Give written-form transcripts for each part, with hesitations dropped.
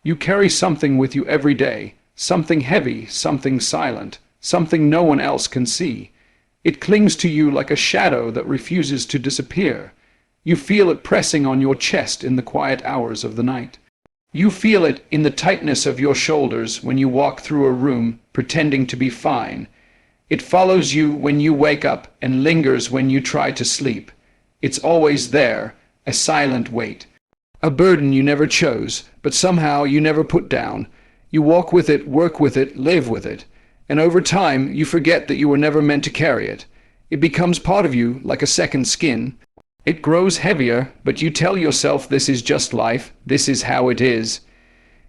You carry something with you every day, something heavy, something silent, something no one else can see. It clings to you like a shadow that refuses to disappear. You feel it pressing on your chest in the quiet hours of the night. You feel it in the tightness of your shoulders when you walk through a room pretending to be fine. It follows you when you wake up and lingers when you try to sleep. It's always there, a silent weight. A burden you never chose, but somehow you never put down. You walk with it, work with it, live with it. And over time, you forget that you were never meant to carry it. It becomes part of you, like a second skin. It grows heavier, but you tell yourself this is just life, this is how it is.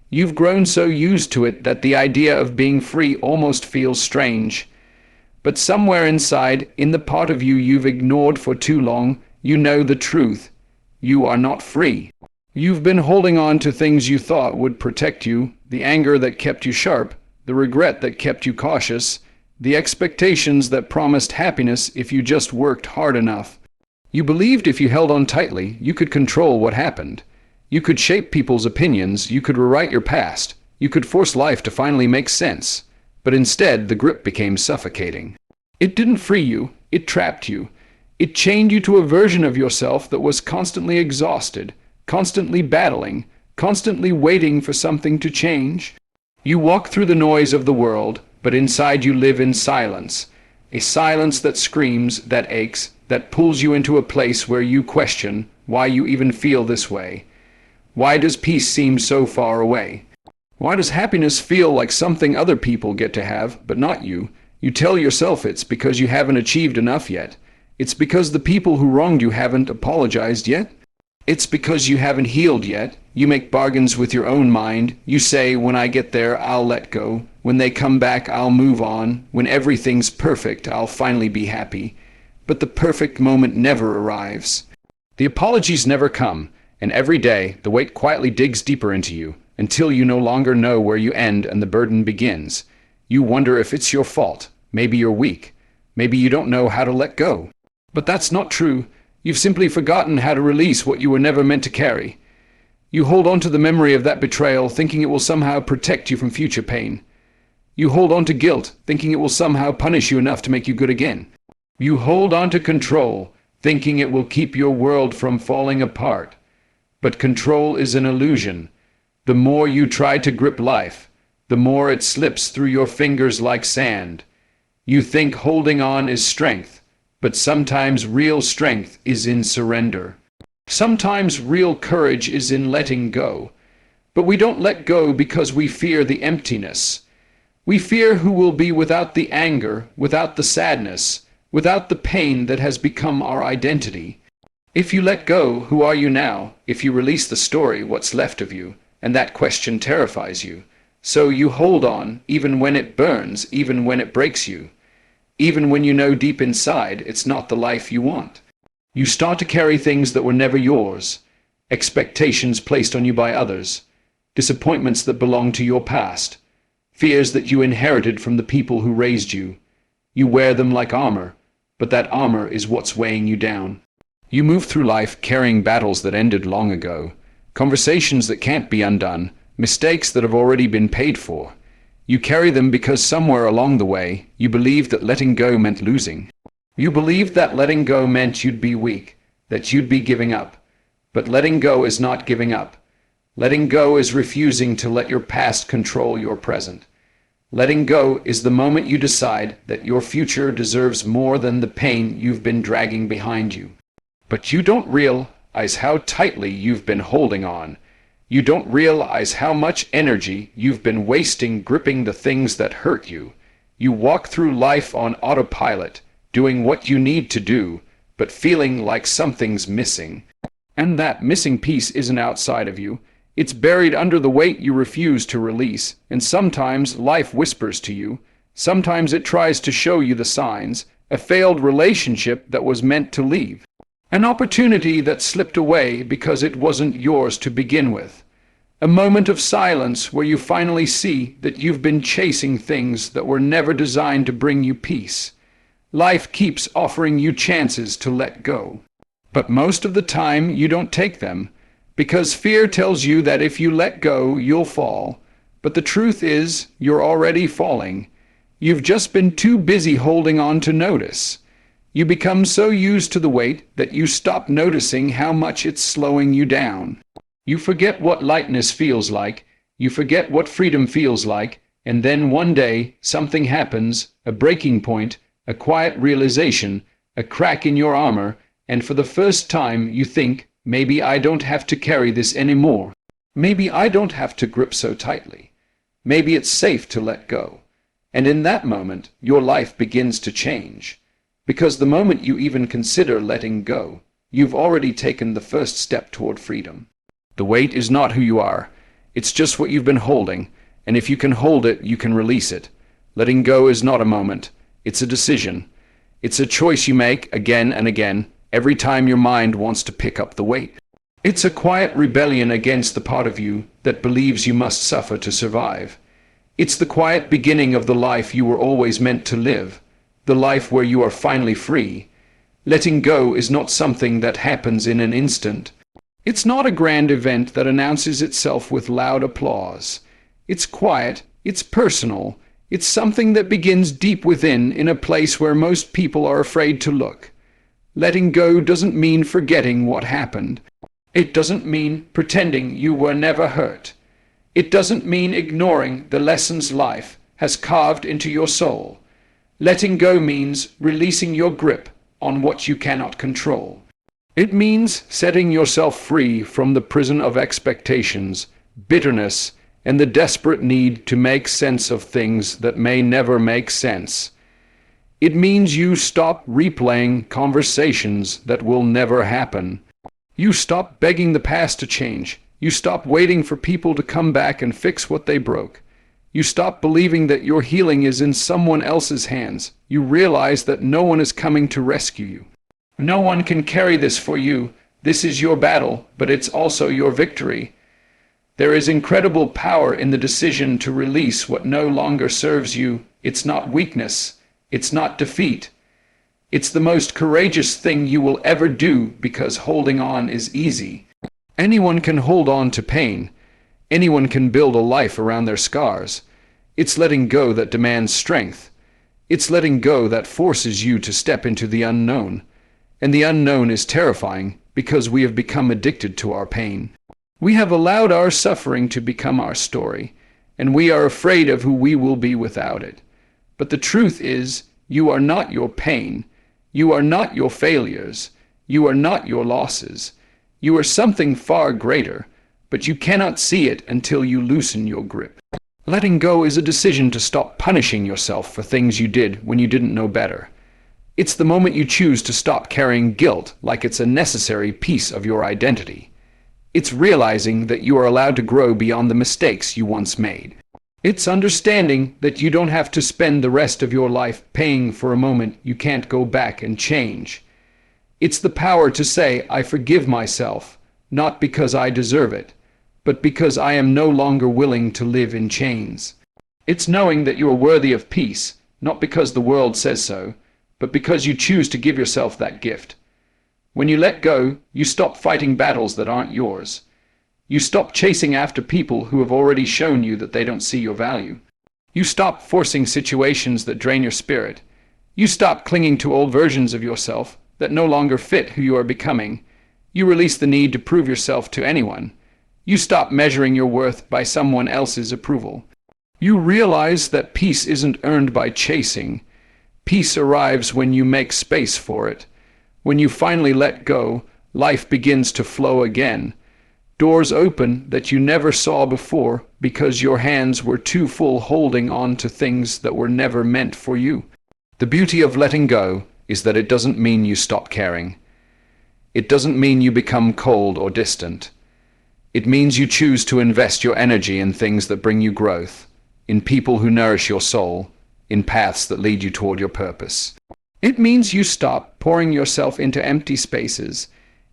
You've grown so used to it that the idea of being free almost feels strange. But somewhere inside, in the part of you you've ignored for too long, you know the truth. You are not free. You've been holding on to things you thought would protect you, the anger that kept you sharp, the regret that kept you cautious, the expectations that promised happiness if you just worked hard enough. You believed if you held on tightly, you could control what happened. You could shape people's opinions, you could rewrite your past, you could force life to finally make sense. But instead, the grip became suffocating. It didn't free you, it trapped you. It chained you to a version of yourself that was constantly exhausted, constantly battling, constantly waiting for something to change. You walk through the noise of the world, but inside you live in silence. A silence that screams, that aches, that pulls you into a place where you question why you even feel this way. Why does peace seem so far away? Why does happiness feel like something other people get to have, but not you? You tell yourself it's because you haven't achieved enough yet. It's because the people who wronged you haven't apologized yet. It's because you haven't healed yet. You make bargains with your own mind. You say, when I get there, I'll let go. When they come back, I'll move on. When everything's perfect, I'll finally be happy. But the perfect moment never arrives. The apologies never come, and every day the weight quietly digs deeper into you, until you no longer know where you end and the burden begins. You wonder if it's your fault. Maybe you're weak. Maybe you don't know how to let go. But that's not true. You've simply forgotten how to release what you were never meant to carry. You hold on to the memory of that betrayal, thinking it will somehow protect you from future pain. You hold on to guilt, thinking it will somehow punish you enough to make you good again. You hold on to control, thinking it will keep your world from falling apart. But control is an illusion. The more you try to grip life, the more it slips through your fingers like sand. You think holding on is strength, but sometimes real strength is in surrender. Sometimes real courage is in letting go. But we don't let go because we fear the emptiness. We fear who will be without the anger, without the sadness, without the pain that has become our identity. If you let go, who are you now? If you release the story, what's left of you? And that question terrifies you. So you hold on, even when it burns, even when it breaks you. Even when you know deep inside it's not the life you want. You start to carry things that were never yours. Expectations placed on you by others. Disappointments that belong to your past. Fears that you inherited from the people who raised you. You wear them like armor, but that armor is what's weighing you down. You move through life carrying battles that ended long ago, conversations that can't be undone, mistakes that have already been paid for. You carry them because somewhere along the way, you believed that letting go meant losing. You believed that letting go meant you'd be weak, that you'd be giving up. But letting go is not giving up. Letting go is refusing to let your past control your present. Letting go is the moment you decide that your future deserves more than the pain you've been dragging behind you. But you don't realize how tightly you've been holding on. You don't realize how much energy you've been wasting gripping the things that hurt you. You walk through life on autopilot, doing what you need to do, but feeling like something's missing. And that missing piece isn't outside of you. It's buried under the weight you refuse to release, and sometimes life whispers to you. Sometimes it tries to show you the signs, a failed relationship that was meant to leave. An opportunity that slipped away because it wasn't yours to begin with. A moment of silence where you finally see that you've been chasing things that were never designed to bring you peace. Life keeps offering you chances to let go. But most of the time you don't take them, Because fear tells you that if you let go, you'll fall. But the truth is, you're already falling. You've just been too busy holding on to notice. You become so used to the weight that you stop noticing how much it's slowing you down. You forget what lightness feels like, you forget what freedom feels like, and then one day something happens, a breaking point, a quiet realization, a crack in your armor, and for the first time you think, maybe I don't have to carry this anymore. Maybe I don't have to grip so tightly. Maybe it's safe to let go. And in that moment, your life begins to change. Because the moment you even consider letting go, you've already taken the first step toward freedom. The weight is not who you are. It's just what you've been holding, and if you can hold it, you can release it. Letting go is not a moment. It's a decision. It's a choice you make again and again, every time your mind wants to pick up the weight. It's a quiet rebellion against the part of you that believes you must suffer to survive. It's the quiet beginning of the life you were always meant to live, the life where you are finally free. Letting go is not something that happens in an instant. It's not a grand event that announces itself with loud applause. It's quiet, it's personal, it's something that begins deep within in a place where most people are afraid to look. Letting go doesn't mean forgetting what happened. It doesn't mean pretending you were never hurt. It doesn't mean ignoring the lessons life has carved into your soul. Letting go means releasing your grip on what you cannot control. It means setting yourself free from the prison of expectations, bitterness, and the desperate need to make sense of things that may never make sense. It means you stop replaying conversations that will never happen. You stop begging the past to change. You stop waiting for people to come back and fix what they broke. You stop believing that your healing is in someone else's hands. You realize that no one is coming to rescue you. No one can carry this for you. This is your battle, but it's also your victory. There is incredible power in the decision to release what no longer serves you. It's not weakness. It's not defeat. It's the most courageous thing you will ever do because holding on is easy. Anyone can hold on to pain. Anyone can build a life around their scars. It's letting go that demands strength. It's letting go that forces you to step into the unknown. And the unknown is terrifying because we have become addicted to our pain. We have allowed our suffering to become our story, and we are afraid of who we will be without it. But the truth is, you are not your pain. You are not your failures. You are not your losses. You are something far greater, but you cannot see it until you loosen your grip. Letting go is a decision to stop punishing yourself for things you did when you didn't know better. It's the moment you choose to stop carrying guilt like it's a necessary piece of your identity. It's realizing that you are allowed to grow beyond the mistakes you once made. It's understanding that you don't have to spend the rest of your life paying for a moment you can't go back and change. It's the power to say, I forgive myself, not because I deserve it, but because I am no longer willing to live in chains. It's knowing that you are worthy of peace, not because the world says so, but because you choose to give yourself that gift. When you let go, you stop fighting battles that aren't yours. You stop chasing after people who have already shown you that they don't see your value. You stop forcing situations that drain your spirit. You stop clinging to old versions of yourself that no longer fit who you are becoming. You release the need to prove yourself to anyone. You stop measuring your worth by someone else's approval. You realize that peace isn't earned by chasing. Peace arrives when you make space for it. When you finally let go, life begins to flow again. Doors open that you never saw before because your hands were too full holding on to things that were never meant for you. The beauty of letting go is that it doesn't mean you stop caring. It doesn't mean you become cold or distant. It means you choose to invest your energy in things that bring you growth, in people who nourish your soul, in paths that lead you toward your purpose. It means you stop pouring yourself into empty spaces.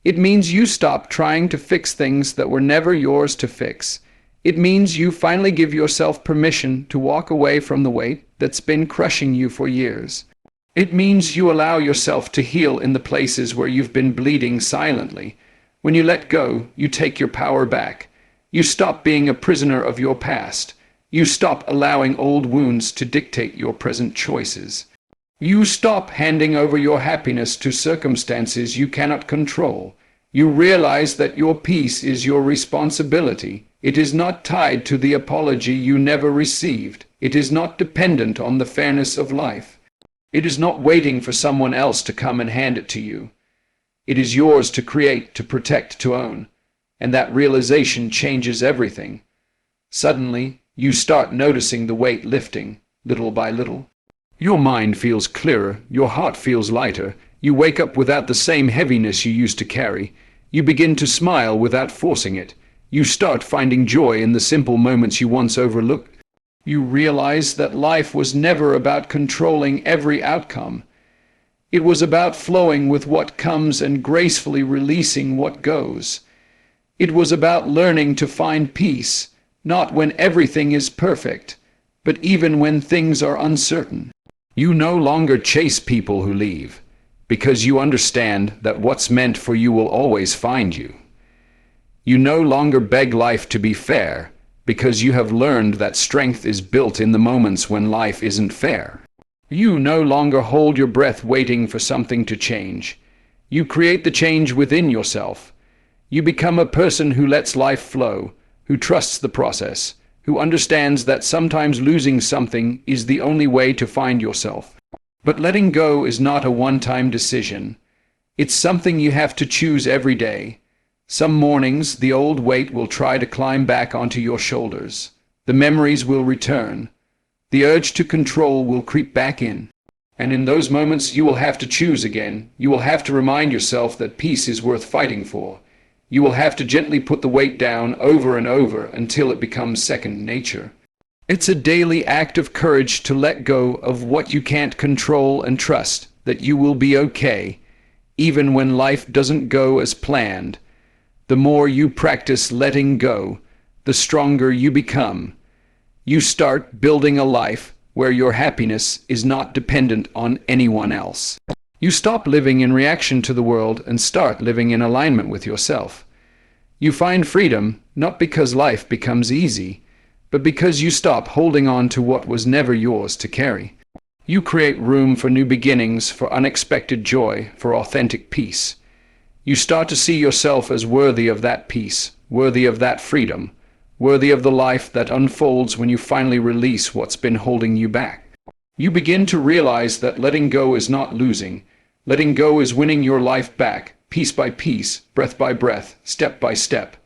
It means you stop trying to fix things that were never yours to fix. It means you finally give yourself permission to walk away from the weight that's been crushing you for years. It means you allow yourself to heal in the places where you've been bleeding silently, When you let go, you take your power back. You stop being a prisoner of your past. You stop allowing old wounds to dictate your present choices. You stop handing over your happiness to circumstances you cannot control. You realize that your peace is your responsibility. It is not tied to the apology you never received. It is not dependent on the fairness of life. It is not waiting for someone else to come and hand it to you. It is yours to create, to protect, to own. And that realization changes everything. Suddenly, you start noticing the weight lifting, little by little. Your mind feels clearer, your heart feels lighter. You wake up without the same heaviness you used to carry. You begin to smile without forcing it. You start finding joy in the simple moments you once overlooked. You realize that life was never about controlling every outcome. It was about flowing with what comes and gracefully releasing what goes. It was about learning to find peace, not when everything is perfect, but even when things are uncertain. You no longer chase people who leave, because you understand that what's meant for you will always find you. You no longer beg life to be fair, because you have learned that strength is built in the moments when life isn't fair. You no longer hold your breath waiting for something to change. You create the change within yourself. You become a person who lets life flow, who trusts the process, who understands that sometimes losing something is the only way to find yourself. But letting go is not a one-time decision. It's something you have to choose every day. Some mornings, the old weight will try to climb back onto your shoulders. The memories will return. The urge to control will creep back in. And in those moments, you will have to choose again. You will have to remind yourself that peace is worth fighting for. You will have to gently put the weight down over and over until it becomes second nature. It's a daily act of courage to let go of what you can't control and trust that you will be okay, even when life doesn't go as planned. The more you practice letting go, the stronger you become. You start building a life where your happiness is not dependent on anyone else. You stop living in reaction to the world and start living in alignment with yourself. You find freedom not because life becomes easy, but because you stop holding on to what was never yours to carry. You create room for new beginnings, for unexpected joy, for authentic peace. You start to see yourself as worthy of that peace, worthy of that freedom, worthy of the life that unfolds when you finally release what's been holding you back. You begin to realize that letting go is not losing. Letting go is winning your life back, piece by piece, breath by breath, step by step.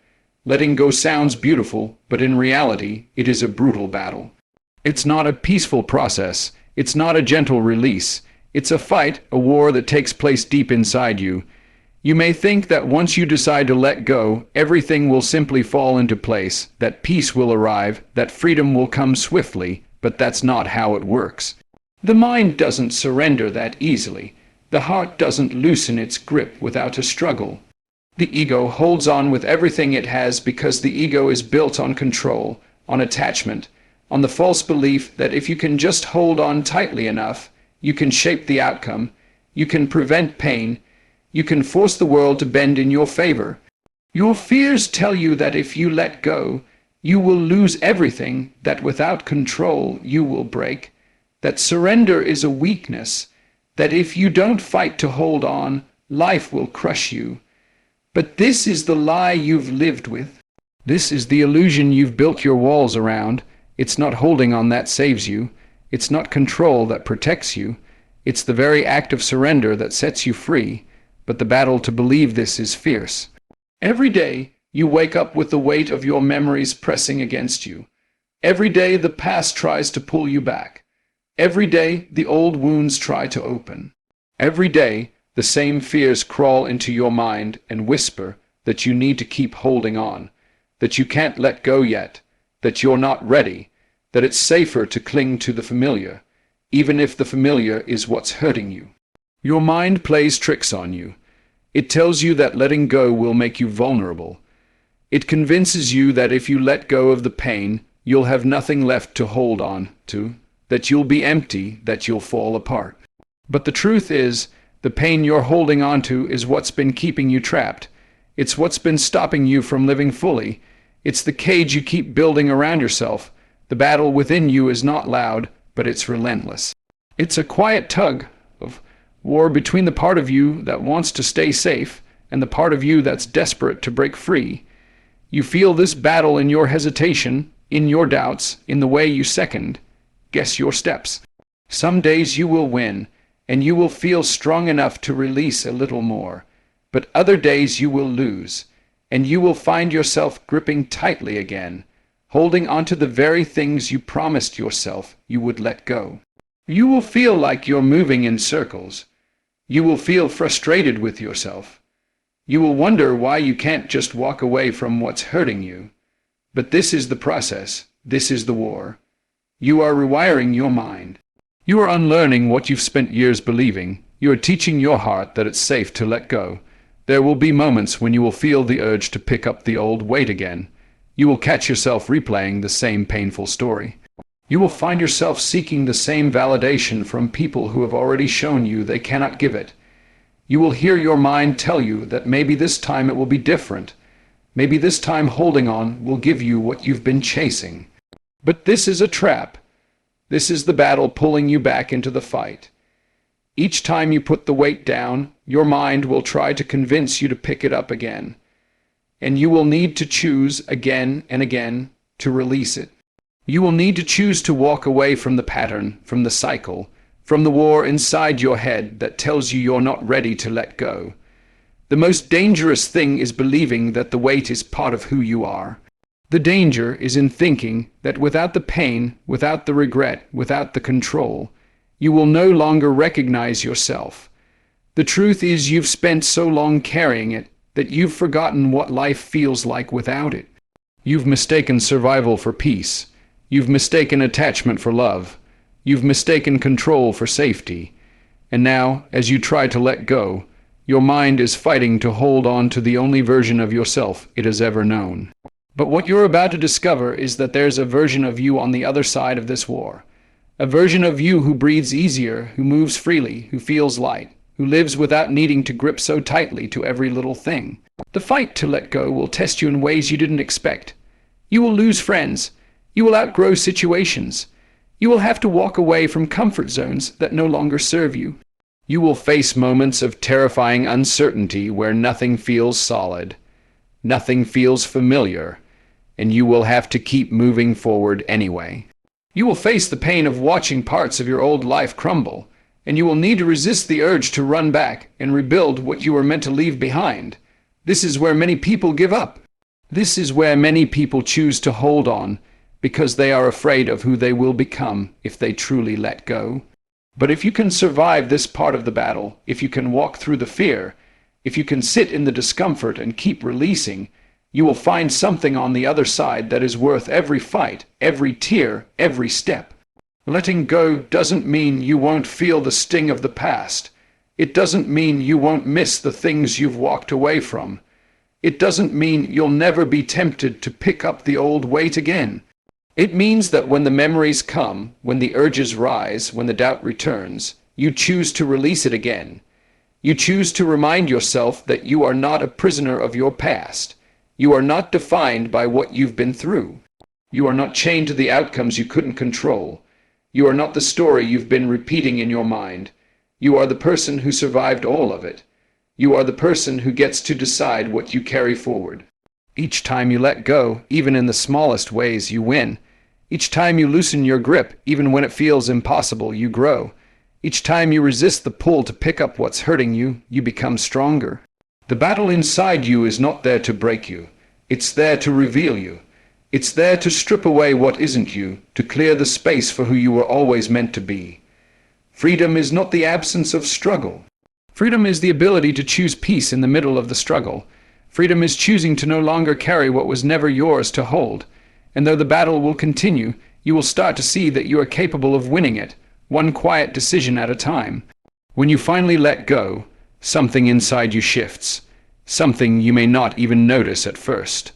Letting go sounds beautiful, but in reality, it is a brutal battle. It's not a peaceful process. It's not a gentle release. It's a fight, a war that takes place deep inside you. You may think that once you decide to let go, everything will simply fall into place, that peace will arrive, that freedom will come swiftly, but that's not how it works. The mind doesn't surrender that easily. The heart doesn't loosen its grip without a struggle. The ego holds on with everything it has because the ego is built on control, on attachment, on the false belief that if you can just hold on tightly enough, you can shape the outcome, you can prevent pain, you can force the world to bend in your favor. Your fears tell you that if you let go, you will lose everything, that without control you will break, that surrender is a weakness, that if you don't fight to hold on, life will crush you. But this is the lie you've lived with. This is the illusion you've built your walls around. It's not holding on that saves you. It's not control that protects you. It's the very act of surrender that sets you free. But the battle to believe this is fierce. Every day, you wake up with the weight of your memories pressing against you. Every day, the past tries to pull you back. Every day, the old wounds try to open. Every day, the same fears crawl into your mind and whisper that you need to keep holding on, that you can't let go yet, that you're not ready, that it's safer to cling to the familiar, even if the familiar is what's hurting you. Your mind plays tricks on you. It tells you that letting go will make you vulnerable. It convinces you that if you let go of the pain, you'll have nothing left to hold on to, that you'll be empty, that you'll fall apart. But the truth is, the pain you're holding on to is what's been keeping you trapped. It's what's been stopping you from living fully. It's the cage you keep building around yourself. The battle within you is not loud, but it's relentless. It's a quiet tug of war between the part of you that wants to stay safe and the part of you that's desperate to break free. You feel this battle in your hesitation, in your doubts, in the way you second guess your steps. Some days you will win, and you will feel strong enough to release a little more. But other days you will lose, and you will find yourself gripping tightly again, holding onto the very things you promised yourself you would let go. You will feel like you're moving in circles. You will feel frustrated with yourself. You will wonder why you can't just walk away from what's hurting you. But this is the process. This is the war. You are rewiring your mind. You are unlearning what you've spent years believing. You are teaching your heart that it's safe to let go. There will be moments when you will feel the urge to pick up the old weight again. You will catch yourself replaying the same painful story. You will find yourself seeking the same validation from people who have already shown you they cannot give it. You will hear your mind tell you that maybe this time it will be different. Maybe this time holding on will give you what you've been chasing. But this is a trap. This is the battle pulling you back into the fight. Each time you put the weight down, your mind will try to convince you to pick it up again. And you will need to choose again and again to release it. You will need to choose to walk away from the pattern, from the cycle, from the war inside your head that tells you you're not ready to let go. The most dangerous thing is believing that the weight is part of who you are. The danger is in thinking that without the pain, without the regret, without the control, you will no longer recognize yourself. The truth is you've spent so long carrying it that you've forgotten what life feels like without it. You've mistaken survival for peace. You've mistaken attachment for love. You've mistaken control for safety. And now, as you try to let go, your mind is fighting to hold on to the only version of yourself it has ever known. But what you're about to discover is that there's a version of you on the other side of this war. A version of you who breathes easier, who moves freely, who feels light, who lives without needing to grip so tightly to every little thing. The fight to let go will test you in ways you didn't expect. You will lose friends. You will outgrow situations. You will have to walk away from comfort zones that no longer serve you. You will face moments of terrifying uncertainty where nothing feels solid, nothing feels familiar, and you will have to keep moving forward anyway. You will face the pain of watching parts of your old life crumble, and you will need to resist the urge to run back and rebuild what you were meant to leave behind. This is where many people give up. This is where many people choose to hold on because they are afraid of who they will become if they truly let go. But if you can survive this part of the battle, if you can walk through the fear, if you can sit in the discomfort and keep releasing, you will find something on the other side that is worth every fight, every tear, every step. Letting go doesn't mean you won't feel the sting of the past. It doesn't mean you won't miss the things you've walked away from. It doesn't mean you'll never be tempted to pick up the old weight again. It means that when the memories come, when the urges rise, when the doubt returns, you choose to release it again. You choose to remind yourself that you are not a prisoner of your past. You are not defined by what you've been through. You are not chained to the outcomes you couldn't control. You are not the story you've been repeating in your mind. You are the person who survived all of it. You are the person who gets to decide what you carry forward. Each time you let go, even in the smallest ways, you win. Each time you loosen your grip, even when it feels impossible, you grow. Each time you resist the pull to pick up what's hurting you, you become stronger. The battle inside you is not there to break you. It's there to reveal you. It's there to strip away what isn't you, to clear the space for who you were always meant to be. Freedom is not the absence of struggle. Freedom is the ability to choose peace in the middle of the struggle. Freedom is choosing to no longer carry what was never yours to hold. And though the battle will continue, you will start to see that you are capable of winning it, one quiet decision at a time. When you finally let go, something inside you shifts, something you may not even notice at first.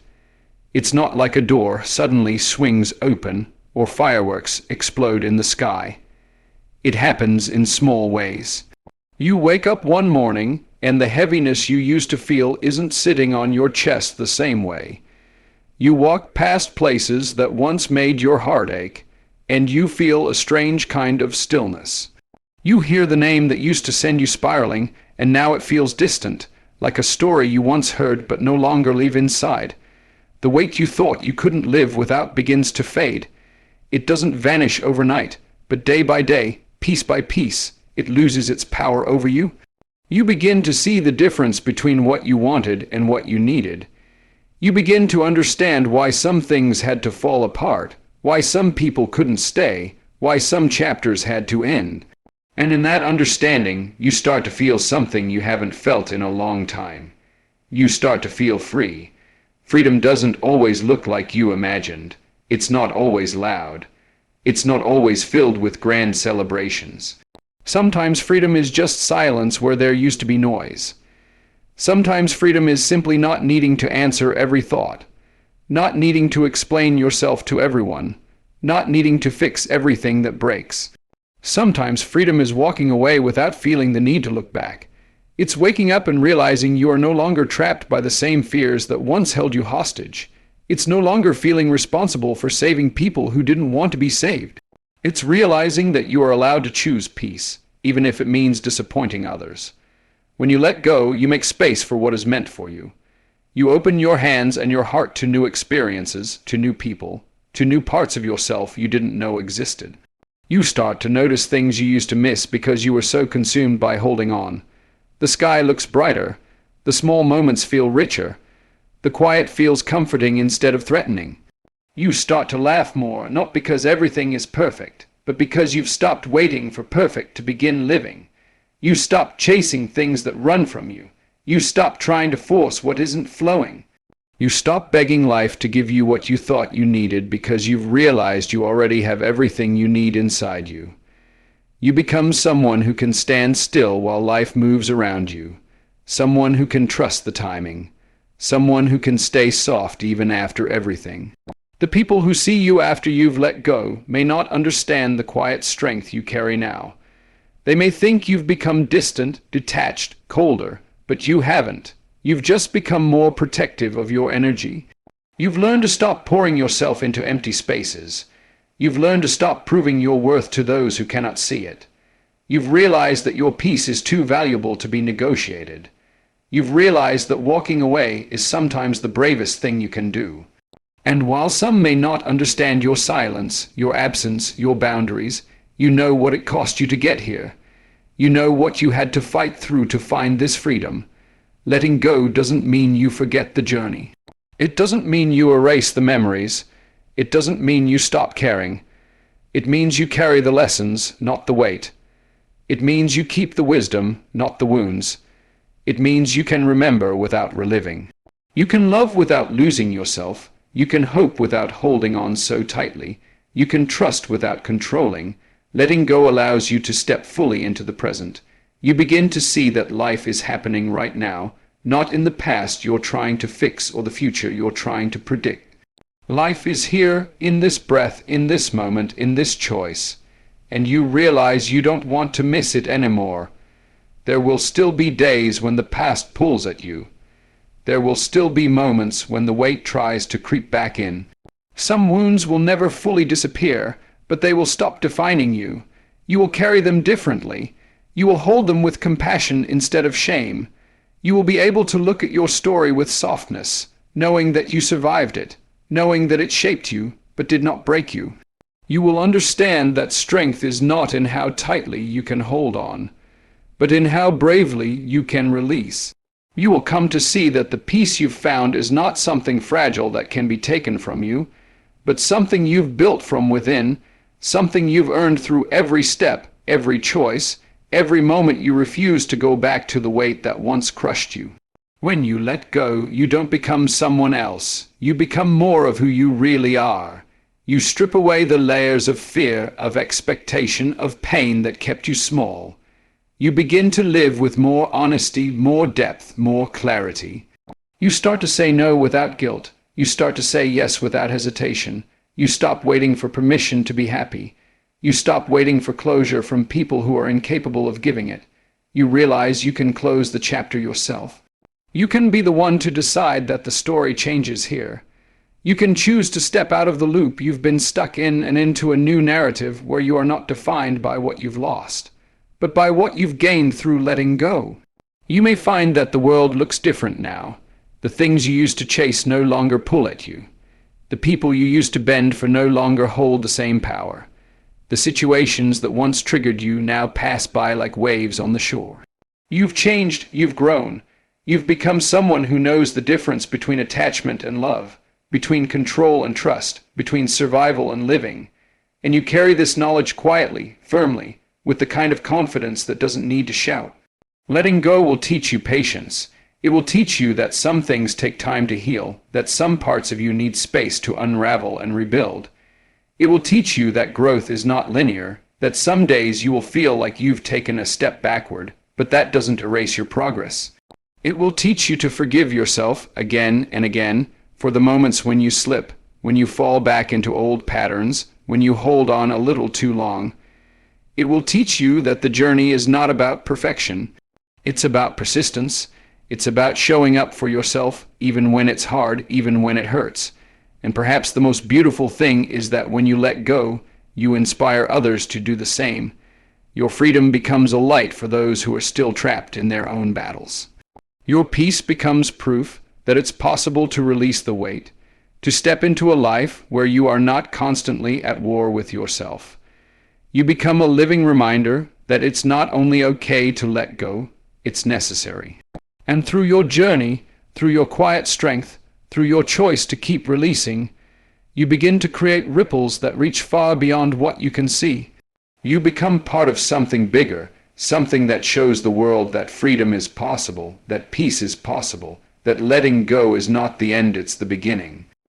It's not like a door suddenly swings open or fireworks explode in the sky. It happens in small ways. You wake up one morning and the heaviness you used to feel isn't sitting on your chest the same way. You walk past places that once made your heart ache, and you feel a strange kind of stillness. You hear the name that used to send you spiraling, and now it feels distant, like a story you once heard but no longer live inside. The weight you thought you couldn't live without begins to fade. It doesn't vanish overnight, but day by day, piece by piece, it loses its power over you. You begin to see the difference between what you wanted and what you needed. You begin to understand why some things had to fall apart, why some people couldn't stay, why some chapters had to end. And in that understanding, you start to feel something you haven't felt in a long time. You start to feel free. Freedom doesn't always look like you imagined. It's not always loud. It's not always filled with grand celebrations. Sometimes freedom is just silence where there used to be noise. Sometimes freedom is simply not needing to answer every thought, not needing to explain yourself to everyone, not needing to fix everything that breaks. Sometimes freedom is walking away without feeling the need to look back. It's waking up and realizing you are no longer trapped by the same fears that once held you hostage. It's no longer feeling responsible for saving people who didn't want to be saved. It's realizing that you are allowed to choose peace, even if it means disappointing others. When you let go, you make space for what is meant for you. You open your hands and your heart to new experiences, to new people, to new parts of yourself you didn't know existed. You start to notice things you used to miss because you were so consumed by holding on. The sky looks brighter. The small moments feel richer. The quiet feels comforting instead of threatening. You start to laugh more, not because everything is perfect, but because you've stopped waiting for perfect to begin living. You stop chasing things that run from you. You stop trying to force what isn't flowing. You stop begging life to give you what you thought you needed because you've realized you already have everything you need inside you. You become someone who can stand still while life moves around you, someone who can trust the timing, someone who can stay soft even after everything. The people who see you after you've let go may not understand the quiet strength you carry now. They may think you've become distant, detached, colder, but you haven't. You've just become more protective of your energy. You've learned to stop pouring yourself into empty spaces. You've learned to stop proving your worth to those who cannot see it. You've realized that your peace is too valuable to be negotiated. You've realized that walking away is sometimes the bravest thing you can do. And while some may not understand your silence, your absence, your boundaries, you know what it cost you to get here. You know what you had to fight through to find this freedom. Letting go doesn't mean you forget the journey. It doesn't mean you erase the memories. It doesn't mean you stop caring. It means you carry the lessons, not the weight. It means you keep the wisdom, not the wounds. It means you can remember without reliving. You can love without losing yourself. You can hope without holding on so tightly. You can trust without controlling. Letting go allows you to step fully into the present. You begin to see that life is happening right now, not in the past you're trying to fix or the future you're trying to predict. Life is here, in this breath, in this moment, in this choice, and you realize you don't want to miss it anymore. There will still be days when the past pulls at you. There will still be moments when the weight tries to creep back in. Some wounds will never fully disappear, but they will stop defining you. You will carry them differently. You will hold them with compassion instead of shame. You will be able to look at your story with softness, knowing that you survived it, knowing that it shaped you, but did not break you. You will understand that strength is not in how tightly you can hold on, but in how bravely you can release. You will come to see that the peace you've found is not something fragile that can be taken from you, but something you've built from within, something you've earned through every step, every choice, every moment you refuse to go back to the weight that once crushed you. When you let go, you don't become someone else. You become more of who you really are. You strip away the layers of fear, of expectation, of pain that kept you small. You begin to live with more honesty, more depth, more clarity. You start to say no without guilt. You start to say yes without hesitation. You stop waiting for permission to be happy. You stop waiting for closure from people who are incapable of giving it. You realize you can close the chapter yourself. You can be the one to decide that the story changes here. You can choose to step out of the loop you've been stuck in and into a new narrative where you are not defined by what you've lost, but by what you've gained through letting go. You may find that the world looks different now. The things you used to chase no longer pull at you. The people you used to bend for no longer hold the same power. The situations that once triggered you now pass by like waves on the shore. You've changed, you've grown. You've become someone who knows the difference between attachment and love, between control and trust, between survival and living. And you carry this knowledge quietly, firmly, with the kind of confidence that doesn't need to shout. Letting go will teach you patience. It will teach you that some things take time to heal, that some parts of you need space to unravel and rebuild. It will teach you that growth is not linear, that some days you will feel like you've taken a step backward, but that doesn't erase your progress. It will teach you to forgive yourself again and again for the moments when you slip, when you fall back into old patterns, when you hold on a little too long. It will teach you that the journey is not about perfection. It's about persistence. It's about showing up for yourself even when it's hard, even when it hurts. And perhaps the most beautiful thing is that when you let go, you inspire others to do the same. Your freedom becomes a light for those who are still trapped in their own battles. Your peace becomes proof that it's possible to release the weight, to step into a life where you are not constantly at war with yourself. You become a living reminder that it's not only okay to let go, it's necessary. And through your journey, through your quiet strength, through your choice to keep releasing, you begin to create ripples that reach far beyond what you can see. You become part of something bigger, something that shows the world that freedom is possible, that peace is possible, that letting go is not the end, it's the beginning.